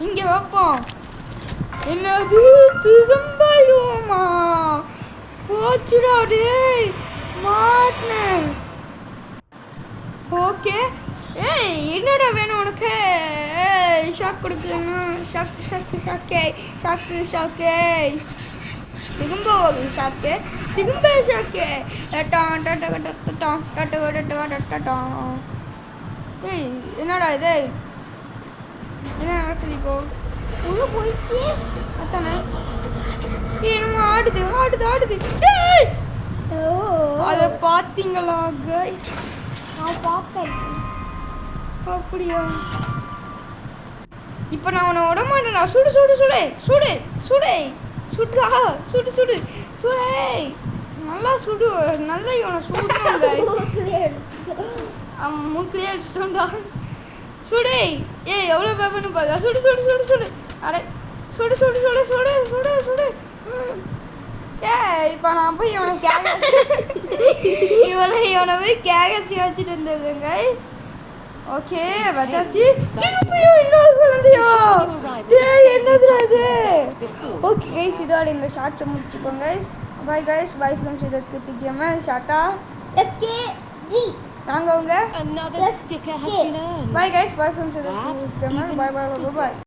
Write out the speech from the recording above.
இங்கே வைப்போம். என்னது திரும்பயுமா? போச்சுடா டேய், மாட்டினேன். ஓகே. ஏய் என்னடா வேணும் உனக்கு? ஷாக் கொடுக்கணும். ஷாக்கு ஷாக்கு ஷாக்கே ஷாக்கு ஷாக்கே திரும்ப ஒரு ஷாக்கு திரும்ப ஷாக்கு டட்டான் டட்டா டட்டான் டட்டா டட்டா டட்டான். ஏய் என்னடா இது? என்ன நடக்குது இப்போ? உள்ள போயிடுச்சு. அத்தானே என்னமோ ஆடுது ஆடுது ஆடுது. ஏய் அதை பார்த்தீங்களா கைஸ்? நான் பார்ப்பேன். அப்படியா? இப்போ நான் உன்னை விட மாட்டேனா? சுடு சுடு சுடு சுடு சுடு சுடுதா சுடு சுடு சுடு நல்லா சுடு. நல்லா இவனை சுடுவாங்க. அவன் மூக்கிலே அடிச்சிட்டோம்டா. சுடு. ஏய் எவ்வளோ பேப்பர்னு பாருங்க. சுடு சுடு சுடு சுடு. அடே சுடு சுடு சுடு சுடு சுடு சுடு. ஏய் இப்போ நான் போய் இவனை இவனை போய் கேகச்சி வச்சுட்டு இருந்தேங்க கைஸ். ஓகே வச்சாச்சு. திரும்பியும் இன்னொரு குழந்தையா? டேய் என்னதுடா இது? ஓகே கைஸ் இதோட இந்த ஷார்ட்ஸை முடிச்சுக்கோங்க guys. Bye guys. Bye friends. இதை திட்டியாம ஷார்ட்டா SKG நாங்கள் உங்க SK bye guys. Bye friends. இதை திட்டியாம பாய் பாய் பாய் பாய்.